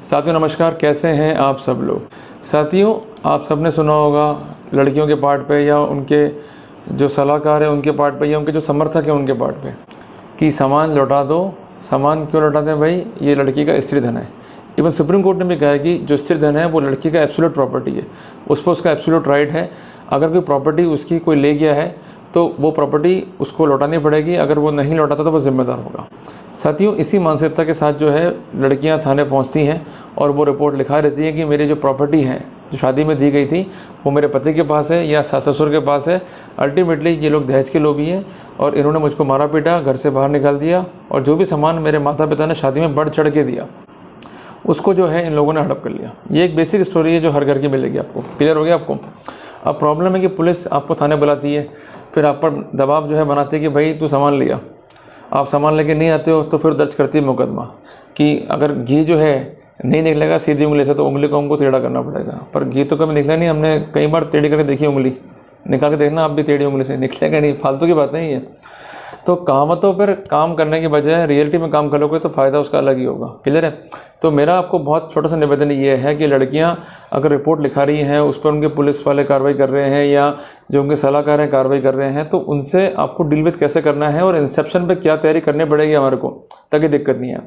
साथियों नमस्कार, कैसे हैं आप सब लोग। साथियों, आप सब ने सुना होगा लड़कियों के पार्ट पे या उनके जो सलाहकार है उनके पार्ट पे या उनके जो समर्थक है उनके पार्ट पे कि सामान लौटा दो। सामान क्यों लौटाते हैं भाई? ये लड़की का स्त्री धन है। इवन सुप्रीम कोर्ट ने भी कहा है कि जो स्त्री धन है वो लड़की का एब्सोल्यूट प्रॉपर्टी है, उस पर उसका एब्सोल्यूट राइट है। अगर कोई प्रॉपर्टी उसकी कोई ले गया है तो वो प्रॉपर्टी उसको लौटानी पड़ेगी, अगर वो नहीं लौटाता तो वो जिम्मेदार होगा। साथियों, इसी मानसिकता के साथ जो है लड़कियां थाने पहुंचती हैं और वो रिपोर्ट लिखा रहती है कि मेरी जो प्रॉपर्टी है जो शादी में दी गई थी वो मेरे पति के पास है या सास ससुर के पास है। अल्टीमेटली ये लोग दहेज के लोभी हैं और इन्होंने मुझको मारा पीटा, घर से बाहर निकाल दिया और जो भी सामान मेरे माता पिता ने शादी में बढ़ चढ़ के दिया उसको जो है इन लोगों ने हड़प कर लिया। ये एक बेसिक स्टोरी है जो हर घर की मिलेगी आपको। क्लियर हो गया आपको? अब प्रॉब्लम है कि पुलिस आपको थाने बुलाती है, फिर आप पर दबाव जो है बनाती है कि भाई तू सामान लिया। आप सामान लेके नहीं आते हो तो फिर दर्ज करती है मुकदमा कि अगर घी जो है नहीं निकलेगा सीधी उंगली से तो उंगली को हमको टेढ़ा करना पड़ेगा। पर घी तो कभी निकला नहीं, हमने कई बार टेढ़ी करके देखी उंगली, निकाल के देखना आप भी टेढ़ी उंगली से, निकलेगा नहीं। फालतू की बातें ही है। तो कहावतों पर काम करने की बजाय रियलिटी में काम करोगे तो फ़ायदा उसका अलग ही होगा। क्लियर है? तो मेरा आपको बहुत छोटा सा निवेदन ये है कि लड़कियां अगर रिपोर्ट लिखा रही हैं, उस पर उनके पुलिस वाले कार्रवाई कर रहे हैं या जो उनके सलाहकार हैं कार्रवाई कर रहे हैं, तो उनसे आपको डील विद कैसे करना है और इंसेप्शन पे क्या तैयारी करनी पड़ेगी हमारे को, ताकि दिक्कत नहीं है।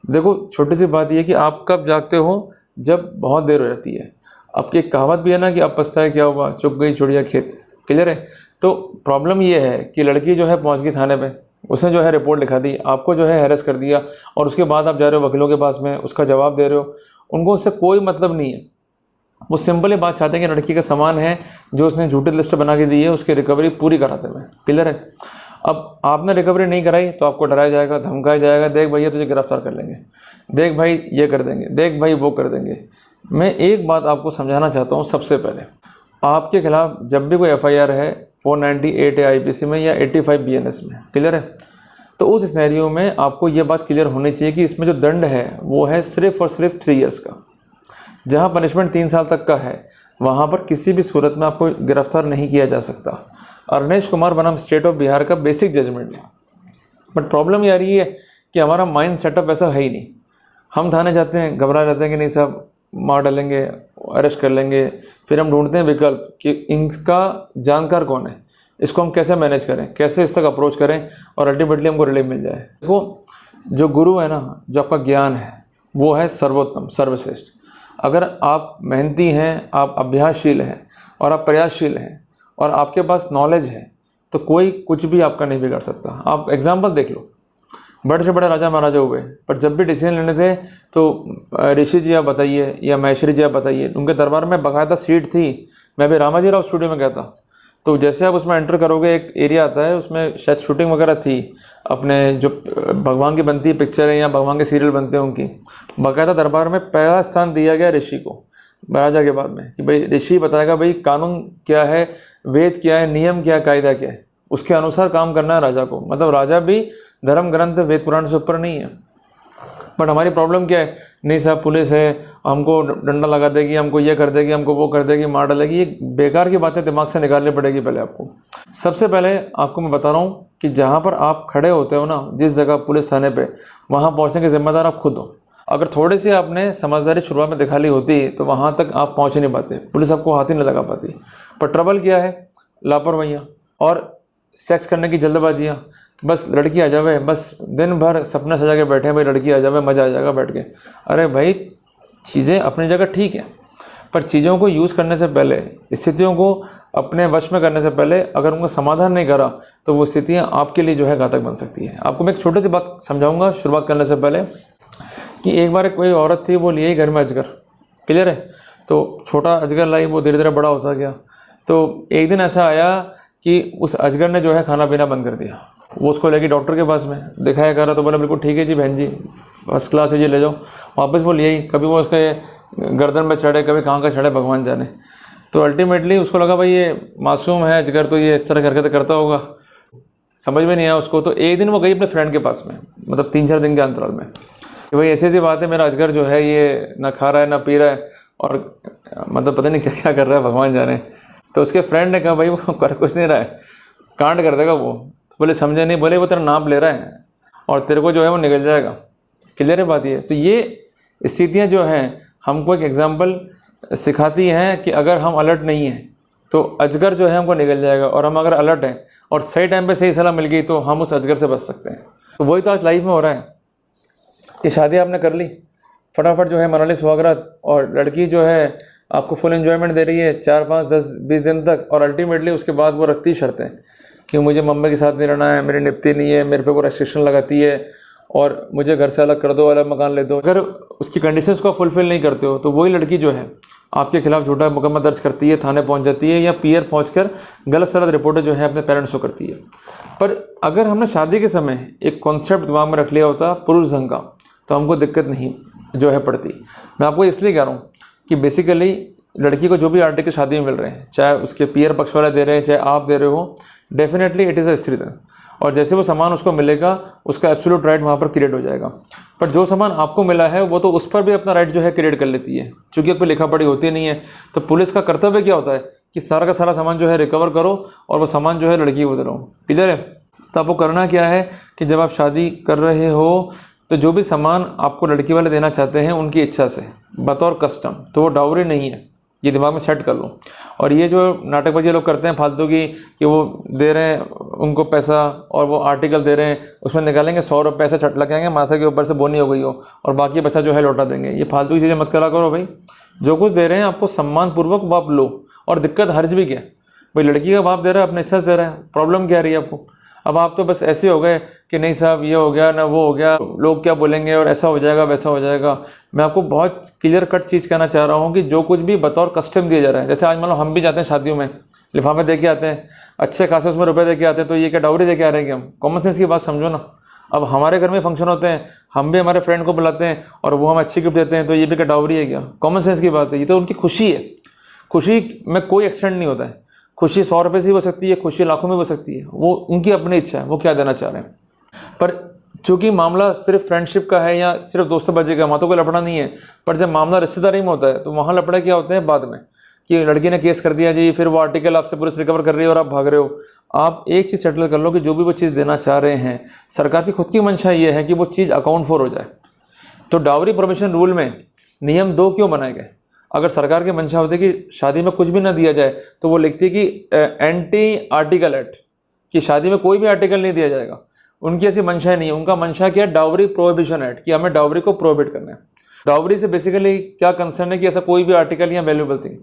देखो, छोटी सी बात ये कि आप कब जागते हो? जब बहुत देर हो जाती है। आपकी एक कहावत भी है ना कि अब पछताए क्या हुआ, चुग गई चिड़िया खेत। क्लियर है? तो प्रॉब्लम ये है कि लड़की जो है पहुंच गई थाने पे, उसने जो है रिपोर्ट लिखा दी, आपको जो है हैरेस कर दिया और उसके बाद आप जा रहे हो वकीलों के पास में, उसका जवाब दे रहे हो। उनको उससे कोई मतलब नहीं है। वो सिंपल ही बात चाहते हैं कि लड़की का सामान है जो उसने झूठी लिस्ट बना के दी है उसकी रिकवरी पूरी कराते हुए। क्लियर है? अब आपने रिकवरी नहीं कराई तो आपको डराया जाएगा, धमकाया जाएगा, देख भैया तुझे गिरफ्तार कर लेंगे, देख भाई ये कर देंगे, देख भाई वो कर देंगे। मैं एक बात आपको समझाना चाहता हूँ। सबसे पहले आपके खिलाफ जब भी कोई एफआईआर है 498 आईपीसी में या 85 बीएनएस में, क्लियर है, तो उस सिनेरियो में आपको ये बात क्लियर होनी चाहिए कि इसमें जो दंड है वो है सिर्फ और सिर्फ 3 इयर्स का। जहां पनिशमेंट 3 साल तक का है वहां पर किसी भी सूरत में आपको गिरफ्तार नहीं किया जा सकता। अरनेश कुमार बनाम स्टेट ऑफ बिहार का बेसिक जजमेंट है। बट प्रॉब्लम ये आ रही है कि हमारा माइंड सेटअप ऐसा है ही नहीं। हम थाने जाते हैं, घबरा जाते हैं कि नहीं साहब मार डालेंगे, अरेस्ट कर लेंगे। फिर हम ढूंढते हैं विकल्प कि इनका जानकार कौन है, इसको हम कैसे मैनेज करें, कैसे इस तक अप्रोच करें और अल्टीमेटली हमको रिलीफ मिल जाए। देखो, जो गुरु है ना, जो आपका ज्ञान है वो है सर्वोत्तम, सर्वश्रेष्ठ। अगर आप मेहनती हैं, आप अभ्यासशील हैं और आप प्रयासशील हैं और आपके पास नॉलेज है तो कोई कुछ भी आपका नहीं बिगाड़ सकता। आप एग्जाम्पल देख लो, बड़े से बड़े राजा महाराजा हुए, पर जब भी डिसीजन लेने थे तो ऋषि जी आप बताइए या महेश्वरी जी आप बताइए, उनके दरबार में बाकायदा सीट थी। मैं भी रामाजी राव स्टूडियो में गया था, तो जैसे आप उसमें एंटर करोगे एक एरिया आता है, उसमें शायद शूटिंग वगैरह थी, अपने जो भगवान की बनती है पिक्चरें या भगवान के सीरियल बनते हैं उनकी। बाकायदा दरबार में पहला स्थान दिया गया ऋषि को राजा के बाद में कि भाई ऋषि बताएगा भाई कानून क्या है, वेद क्या है, नियम क्या है, कायदा क्या है, उसके अनुसार काम करना है राजा को। मतलब राजा भी धर्म ग्रंथ वेद पुराण से ऊपर नहीं है। बट हमारी प्रॉब्लम क्या है? नहीं साहब पुलिस है, हमको डंडा लगा देगी, हमको ये कर देगी, हमको वो कर देगी, मार डालेगी। ये बेकार की बातें दिमाग से निकालनी पड़ेगी पहले आपको। सबसे पहले आपको मैं बता रहा हूँ कि जहाँ पर आप खड़े होते हो ना, जिस जगह पुलिस थाने पर, वहाँ पहुँचने के जिम्मेदार आप खुद हो। अगर थोड़ी सी आपने समझदारी शुरुआत में दिखा ली होती तो वहाँ तक आप पहुँच ही नहीं पाते, पुलिस आपको हाथ ही नहीं लगा पाती। पर ट्रबल क्या है? लापरवाहियाँ और सेक्स करने की जल्दबाजियाँ। बस लड़की आ जावे, बस दिन भर सपना सजा के बैठे हैं भाई लड़की आ जावे, मज़ा आ जाएगा बैठ के। अरे भाई, चीज़ें अपनी जगह ठीक है, पर चीज़ों को यूज़ करने से पहले, स्थितियों को अपने वश में करने से पहले अगर उनका समाधान नहीं करा तो वो स्थितियाँ आपके लिए जो है घातक बन सकती है। आपको मैं एक छोटी सी बात समझाऊंगा शुरुआत करने से पहले कि एक बार कोई औरत थी, वो लिए ही घर में अजगर। क्लियर है? तो छोटा अजगर लाई, वो धीरे धीरे बड़ा होता गया। तो एक दिन ऐसा आया कि उस अजगर ने जो है खाना पीना बंद कर दिया। वो उसको लेके डॉक्टर के पास में दिखाया करा तो बोला बिल्कुल ठीक है जी बहन जी, फर्स्ट क्लास है जी, ले जाओ। वापस वो लिए ही, कभी वो उसके गर्दन में चढ़े, कभी कहाँ का चढ़े, भगवान जाने। तो अल्टीमेटली उसको लगा भाई ये मासूम है अजगर, तो ये इस तरह हरकतें करता होगा, समझ में नहीं आया उसको। तो एक दिन वो गई अपने फ्रेंड के पास में, मतलब 3-4 दिन के अंतराल में, कि भाई ऐसी ऐसी बात है, मेरा अजगर जो है ये ना खा रहा है ना पी रहा है और मतलब पता नहीं क्या क्या कर रहा है, भगवान जाने। तो उसके फ्रेंड ने कहा भाई वो कर कुछ नहीं रहा है, कांड कर देगा वो। तो बोले समझे नहीं, बोले वो तेरा नाप ले रहा है और तेरे को जो है वो निकल जाएगा। क्लियर है बात ये? तो ये स्थितियाँ जो हैं हमको एक एग्जाम्पल सिखाती हैं कि अगर हम अलर्ट नहीं हैं तो अजगर जो है हमको निगल जाएगा, और हम अगर अलर्ट हैं और सही टाइम पे सही सलाह मिल गई तो हम उस अजगर से बच सकते हैं। तो वही तो आज लाइफ में हो रहा है कि शादी आपने कर ली, फटाफट जो है मनाली सुहागरात, और लड़की जो है आपको फुल एंजॉयमेंट दे रही है 4, 5, 10, 20 दिन तक, और अल्टीमेटली उसके बाद वो रखती शर्तें कि मुझे मम्मी के साथ नहीं रहना है, मेरी निपती नहीं है, मेरे पे वो रेस्ट्रिक्शन लगाती है, और मुझे घर से अलग कर दो, अलग मकान ले दो। अगर उसकी कंडीशंस को फुलफिल नहीं करते हो तो वही लड़की जो है आपके खिलाफ झूठा मुकदमा दर्ज करती है, थाने पहुंच जाती है, या पीआर पहुंचकर गलत सलत रिपोर्टें जो है अपने पेरेंट्स को करती है। पर अगर हमने शादी के समय एक कॉन्सेप्ट दिमाग में रख लिया होता पुरुष धन का, तो हमको दिक्कत नहीं जो है पड़ती। मैं आपको इसलिए कह रहा हूँ कि बेसिकली लड़की को जो भी आर्टिकल शादी में मिल रहे हैं, चाहे उसके पीयर पक्ष वाले दे रहे हैं, चाहे आप दे रहे हो, डेफिनेटली इट इज़ अ स्त्री धन, और जैसे वो सामान उसको मिलेगा उसका एब्सोल्यूट राइट वहाँ पर क्रिएट हो जाएगा। पर जो सामान आपको मिला है वो तो उस पर भी अपना राइट जो है क्रिएट कर लेती है, क्योंकि अब लिखा पढ़ी होती नहीं है। तो पुलिस का कर्तव्य क्या होता है कि सारा का सारा सामान जो है रिकवर करो, और वो सामान जो है लड़की को दे दो। क्लियर है? तो आपको करना क्या है कि जब आप शादी कर रहे हो तो जो भी सामान आपको लड़की वाले देना चाहते हैं उनकी इच्छा से बतौर कस्टम, तो वो डाउरी नहीं है, ये दिमाग में सेट कर लो। और ये जो नाटकबाजी लोग करते हैं फालतू की कि वो दे रहे हैं उनको पैसा और वो आर्टिकल दे रहे हैं, उसमें निकालेंगे 100 रुपये पैसा छट लगाएंगे माथा के ऊपर से बोनी हो गई हो, और बाकी पैसा जो है लौटा देंगे। ये फालतू की चीज़ें मत करा करो भाई। जो कुछ दे रहे हैं आपको सम्मानपूर्वक आप लो, और दिक्कत हर्ज भी क्या भाई, लड़की का बाप दे रहा है अपने इच्छा से दे रहा है, प्रॉब्लम क्या आ रही है आपको? अब आप तो बस ऐसे हो गए कि नहीं साहब ये हो गया ना वो हो गया, लोग क्या बोलेंगे और ऐसा हो जाएगा वैसा हो जाएगा। मैं आपको बहुत क्लियर कट चीज़ कहना चाह रहा हूँ कि जो कुछ भी बतौर कस्टम दिया जा रहा है, जैसे आज मान लो हम भी जाते हैं शादियों में, लिफाफे दे के आते हैं, अच्छे खासे उसमें रुपए दे के आते हैं, तो ये क्या डाउरी दे के आ रहे हैं कि हम? कॉमन सेंस की बात समझो ना। अब हमारे घर में फंक्शन होते हैं, हम भी हमारे फ्रेंड को बुलाते हैं और वो हमें अच्छी गिफ्ट देते हैं, तो ये भी क्या डाउरी है क्या? कॉमन सेंस की बात है, ये तो उनकी खुशी है। खुशी में कोई एक्सटेंड नहीं होता है, खुशी 100 रुपये से भी हो सकती है, खुशी लाखों में हो सकती है, वो उनकी अपनी इच्छा है वो क्या देना चाह रहे हैं। पर चूंकि मामला सिर्फ फ्रेंडशिप का है या सिर्फ दोस्तों बजे का, वहाँ तो कोई लफड़ा नहीं है। पर जब मामला रिश्तेदारी में होता है तो वहाँ लफड़े क्या होते हैं बाद में, कि लड़की ने केस कर दिया जी, फिर वो आर्टिकल आपसे पुलिस रिकवर कर रही है और आप भाग रहे हो। आप एक चीज़ सेटल कर लो कि जो भी वो चीज़ देना चाह रहे हैं, सरकार की खुद की मंशा ये है कि वो चीज़ अकाउंट फॉर हो जाए। तो डाउरी प्रोविजन रूल में नियम 2 क्यों बनाए गए? अगर सरकार की मंशा होती है कि शादी में कुछ भी ना दिया जाए, तो वो लिखती है कि एंटी आर्टिकल एक्ट, कि शादी में कोई भी आर्टिकल नहीं दिया जाएगा। उनकी ऐसी मंशा नहीं है। उनका मंशा क्या है? डाउरी प्रोहिबिशन एक्ट, कि हमें डाउरी को प्रोहिबिट करना है। डाउरी से बेसिकली क्या कंसर्न है कि ऐसा कोई भी आर्टिकल या वैल्यूएबल थिंग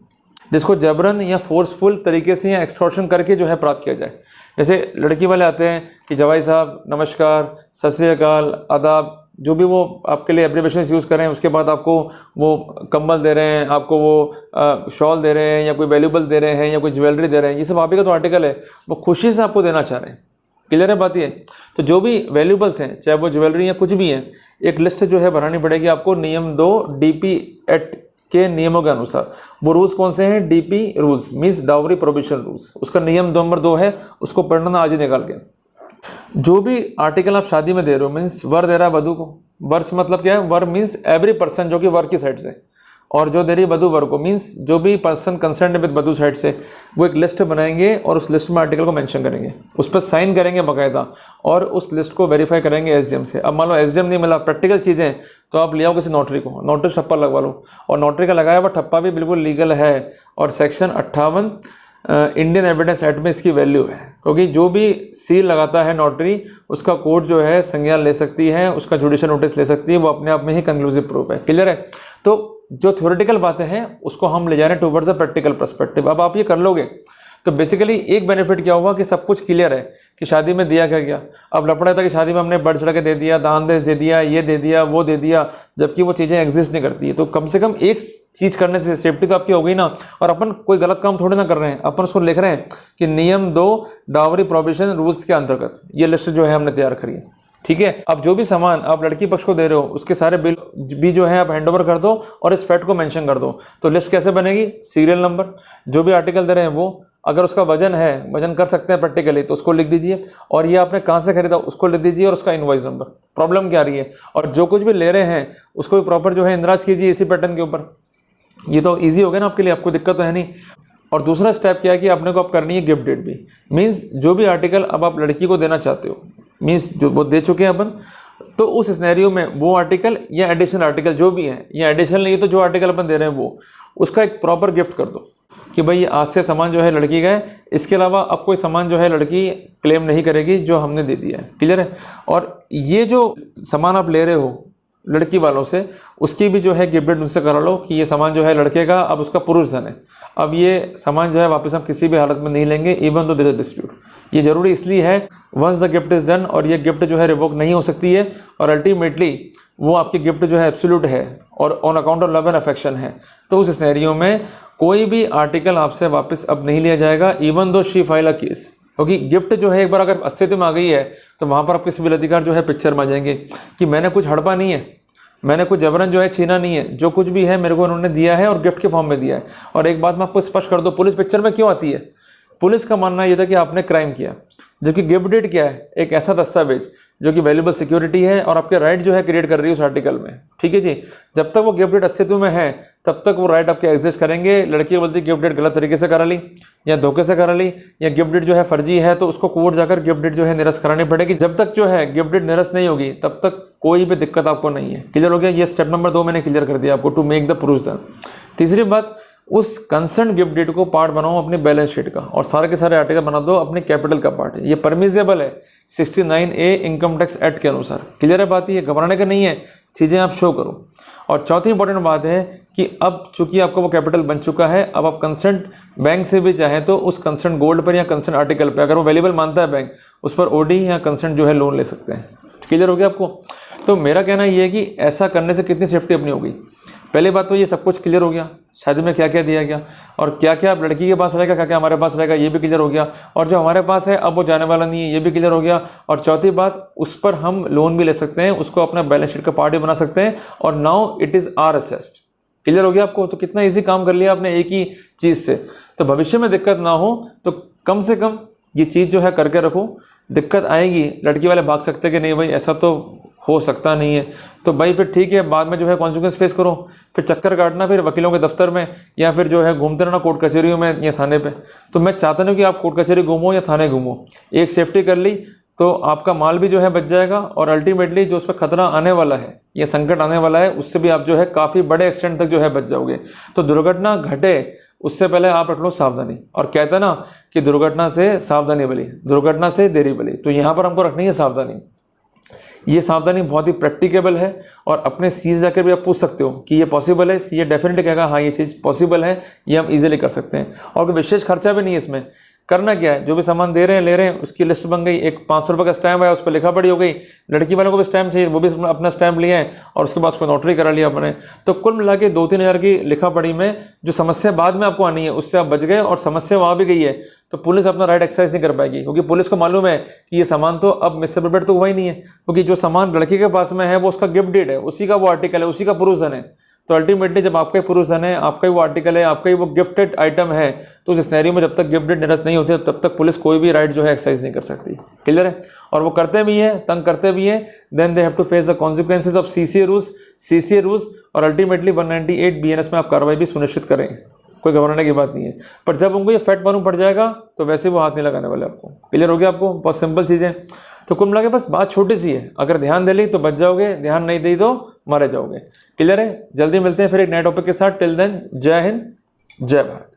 जिसको जबरन या फोर्सफुल तरीके से या एक्सटॉर्शन करके जो है प्राप्त किया जाए। जैसे लड़की वाले आते हैं कि जवाई साहब नमस्कार, सत श्री अकाल, आदाब, जो भी वो आपके लिए एब्रीवेशन यूज़ करें, उसके बाद आपको वो कंबल दे रहे हैं, आपको वो शॉल दे रहे हैं, या कोई वैल्यूबल दे रहे हैं, या कोई ज्वेलरी दे रहे हैं, ये सब आप ही का तो आर्टिकल है, वो खुशी से आपको देना चाह रहे हैं। क्लियर है बात ये? तो जो भी वैल्यूबल्स हैं, चाहे वो ज्वेलरी या कुछ भी है, एक लिस्ट जो है बनानी पड़ेगी आपको नियम 2 DP एक्ट के नियमों के अनुसार। वो रूल्स कौन से हैं? DP rules means dowry prohibition rules. उसका नियम नंबर 2 है, उसको पढ़ना आज ही निकाल के। जो भी आर्टिकल आप शादी में दे रहे हो, मीन्स वर दे रहा है वधु को, वर्स मतलब क्या है? वर मीन्स एवरी पर्सन जो कि वर की साइड से, और जो दे रही है वधु वर को, मीन्स जो भी पर्सन कंसर्न विद वधु साइड से, वो एक लिस्ट बनाएंगे और उस लिस्ट में आर्टिकल को मेंशन करेंगे, उस पर साइन करेंगे बाकायदा, और उस लिस्ट को वेरीफाई करेंगे SDM से। अब मान लो SDM नहीं मिला, प्रैक्टिकल चीज़ें, तो आप ले आओ किसी नोटरी को, नोटरी ठप्पा लगवा लो, और नोटरी का लगाया हुआ ठप्पा भी बिल्कुल लीगल है, और सेक्शन 58 इंडियन एविडेंस एक्ट में इसकी वैल्यू है, क्योंकि जो भी सील लगाता है नोटरी, उसका कोर्ट जो है संज्ञान ले सकती है, उसका जुडिशियल नोटिस ले सकती है, वो अपने आप में ही कंक्लूसिव प्रूफ है। क्लियर है? तो जो थ्योरेटिकल बातें हैं उसको हम ले जा रहे हैं टूवर्ड्स अ प्रैक्टिकल पर्सपेक्टिव। अब आप ये कर लोगे तो बेसिकली एक बेनिफिट क्या हुआ कि सब कुछ क्लियर है कि शादी में दिया क्या गया। अब लफड़ा था कि शादी में हमने बढ़ चढ़ के दे दिया, दान देश दे दिया, ये दे दिया, वो दे दिया, जबकि वो चीज़ें एग्जिस्ट नहीं करती है। तो कम से कम एक चीज़ करने से सेफ्टी तो आपकी हो गई ना। और अपन कोई गलत काम थोड़ी ना कर रहे हैं, अपन उसको लिख रहे हैं कि नियम 2 डाउरी प्रोहिबिशन रूल्स के अंतर्गत ये लिस्ट जो है हमने तैयार करी है। ठीक है? अब जो भी सामान आप लड़की पक्ष को दे रहे हो उसके सारे बिल भी जो है आप हैंडओवर कर दो और इस फैक्ट को मेंशन कर दो। तो लिस्ट कैसे बनेगी? सीरियल नंबर, जो भी आर्टिकल दे रहे हैं वो, अगर उसका वजन है, वजन कर सकते हैं प्रैक्टिकली, तो उसको लिख दीजिए, और ये आपने कहाँ से खरीदा उसको लिख दीजिए, और उसका इनवॉइस नंबर, प्रॉब्लम क्या आ रही है, और जो कुछ भी ले रहे हैं उसको भी प्रॉपर जो है इंदराज कीजिए इसी पैटर्न के ऊपर। ये तो ईजी हो गया ना आपके लिए, आपको दिक्कत तो है नहीं। और दूसरा स्टेप क्या है कि आपने को आप करनी है गिफ्ट डेट भी, मीन्स जो भी आर्टिकल अब आप लड़की को देना चाहते हो, मीन्स जो वो दे चुके हैं अपन, तो उस सिनेरियो में वो आर्टिकल या एडिशनल आर्टिकल जो भी है, या एडिशनल नहीं तो जो आर्टिकल अपन दे रहे हैं वो, उसका एक प्रॉपर गिफ्ट कर दो कि भाई आज से सामान जो है लड़की का है, इसके अलावा अब कोई सामान जो है लड़की क्लेम नहीं करेगी जो हमने दे दिया है। क्लियर है? और ये जो सामान आप ले रहे हो लड़की वालों से, उसकी भी जो है गिफ्ट डेड उनसे करा लो कि ये सामान जो है लड़के का, अब उसका पुरुष धन है, अब ये सामान जो है वापस हम किसी भी हालत में नहीं लेंगे even though there is dispute. ये जरूरी इसलिए है, once the gift is done, और ये गिफ्ट जो है रिवोक नहीं हो सकती है, और अल्टीमेटली वो आपकी गिफ्ट जो है एब्सोल्यूट है और on account of love and affection है। तो उस सिनेरियो में कोई भी आर्टिकल आपसे वापस अब नहीं लिया जाएगा even though she file a case, क्योंकि गिफ्ट जो है एक बार अगर अस्तित्व में आ गई है तो वहाँ पर आपके सिविल अधिकार जो है पिक्चर में आ जाएंगे कि मैंने कुछ हड़पा नहीं है, मैंने कुछ जबरन जो है छीना नहीं है, जो कुछ भी है मेरे को उन्होंने दिया है और गिफ्ट के फॉर्म में दिया है। और एक बात मैं आपको स्पष्ट कर दूं, पुलिस पिक्चर में क्यों आती है? पुलिस का मानना ये था कि आपने क्राइम किया, जबकि गिफ्ट डीड क्या है? एक ऐसा दस्तावेज जो कि वैल्यूएबल सिक्योरिटी है और आपके राइट जो है क्रिएट कर रही है उस आर्टिकल में। ठीक है जी, जब तक वो गिफ्ट डीड अस्तित्व में है तब तक वो राइट आपके एग्जिस्ट करेंगे। लड़की बोलती गिफ्ट डीड गलत तरीके से करा ली या धोखे से करा ली या गिफ्ट डीड जो है फर्जी है, तो उसको कोर्ट जाकर गिफ्ट डीड जो है निरस्त करानी पड़ेगी। जब तक जो है गिफ्ट डीड निरस्त नहीं होगी तब तक कोई भी दिक्कत आपको नहीं है। क्लियर हो गया? ये स्टेप नंबर 2 मैंने क्लियर कर दिया आपको, टू मेक द पुरुष धन। तीसरी बात, उस कंसर्न गिफ्ट डीड को पार्ट बनाओ अपने बैलेंस शीट का और सारे के सारे आर्टिकल बना दो अपने कैपिटल का पार्ट है। ये परमिसेबल है 69A इनकम टैक्स एक्ट के अनुसार। क्लियर है बात? ये घबराने का नहीं है, चीज़ें आप शो करो। और चौथी इंपॉर्टेंट बात है कि अब चूंकि आपका वो कैपिटल बन चुका है, अब आप कंसर्न बैंक से भी चाहें तो उस कंसर्न गोल्ड पर या कंसर्न आर्टिकल पर, अगर वो वैल्यूएबल मानता है बैंक, उस पर ओडी या कंसर्न जो है लोन ले सकते हैं। क्लियर हो गया आपको? तो मेरा कहना ये है कि ऐसा करने से कितनी सेफ्टी अपनी होगी। पहली बात तो ये सब कुछ क्लियर हो गया, शादी में क्या क्या दिया गया और क्या क्या अब लड़की के पास रहेगा, क्या क्या हमारे पास रहेगा, ये भी क्लियर हो गया। और जो हमारे पास है अब वो जाने वाला नहीं है, ये भी क्लियर हो गया। और चौथी बात, उस पर हम लोन भी ले सकते हैं, उसको अपना बैलेंस शीट का पार्ट भी बना सकते हैं और now it is are assessed. Clear हो गया आपको? तो कितना ईजी काम कर लिया आपने एक ही चीज़ से। तो भविष्य में दिक्कत ना हो तो कम से कम ये चीज़ जो है करके रखो। दिक्कत आएगी, लड़की वाले भाग सकते हैं कि नहीं भाई ऐसा तो हो सकता नहीं है, तो भाई फिर ठीक है, बाद में जो है कॉन्सिक्वेंस फेस करो, फिर चक्कर काटना फिर वकीलों के दफ्तर में या फिर जो है घूमते रहना कोर्ट कचहरियों में या थाने पे। तो मैं चाहता नहीं कि आप कोर्ट कचहरी घूमो या थाने घूमो, एक सेफ्टी कर ली तो आपका माल भी जो है बच जाएगा और अल्टीमेटली जो उस पर खतरा आने वाला है या संकट आने वाला है उससे भी आप जो है काफ़ी बड़े एक्सटेंट तक जो है बच जाओगे। तो दुर्घटना घटे उससे पहले आप रख लो सावधानी। और कहते हैं ना कि दुर्घटना से सावधानी भली, दुर्घटना से देरी भली। तो यहाँ पर हमको रखनी है सावधानी। ये सावधानी बहुत ही प्रैक्टिकेबल है और अपने सी से जाकर भी आप पूछ सकते हो कि ये पॉसिबल है। सी ये डेफिनेटली कहेगा हाँ ये चीज़ पॉसिबल है, ये हम इजीली कर सकते हैं। और कोई विशेष खर्चा भी नहीं है इसमें। करना क्या है, जो भी सामान दे रहे हैं ले रहे हैं उसकी लिस्ट बन गई, एक 500 रुपये का स्टैम्प आया, उस पर लिखा पड़ी हो गई। लड़की वालों को भी स्टैम्प चाहिए, वो भी अपना स्टैम्प लिया है और उसके बाद उसको नोटरी करा लिया अपने। तो कुल मिला के 2-3 हज़ार की लिखा पड़ी में जो समस्या बाद में आपको आनी है उससे आप बच गए। और समस्या वहाँ भी गई है तो पुलिस अपना राइट एक्सरसाइज नहीं कर पाएगी, क्योंकि पुलिस को मालूम है कि ये सामान तो अब मिसअप्रोप्रिएट तो हुआ ही नहीं है, क्योंकि जो सामान लड़की के पास में है वो उसका गिफ्ट डीड है, उसी का वो आर्टिकल है, उसी का पुरुष धन है। तो अल्टीमेटली जब आपका ही पुरुष धन है, आपका ही वो आर्टिकल है, आपका ही वो गिफ्टेड आइटम है, तो उस सिनेरियो में जब तक गिफ्ट डीड निरस्त नहीं होती तब तक पुलिस कोई भी राइट जो है एक्सरसाइज नहीं कर सकती। क्लियर है? और वो करते भी हैं, तंग करते भी हैं, then they have to face the consequences of CCA rules और अल्टीमेटली 198 BNS में आप कार्रवाई भी सुनिश्चित करें। कोई घबराने की बात नहीं है। पर जब उनको ये फैक्ट मालूम पड़ जाएगा तो वैसे वो हाथ नहीं लगाने वाले आपको। क्लियर हो गया आपको? बहुत सिंपल चीज़ें। तो कुल मिला के बस बात छोटी सी है, अगर ध्यान दे ली तो बच जाओगे, ध्यान नहीं दी तो मारे जाओगे। क्लियर है? जल्दी मिलते हैं फिर एक नए टॉपिक के साथ। टिल देन जय हिंद, जय भारत।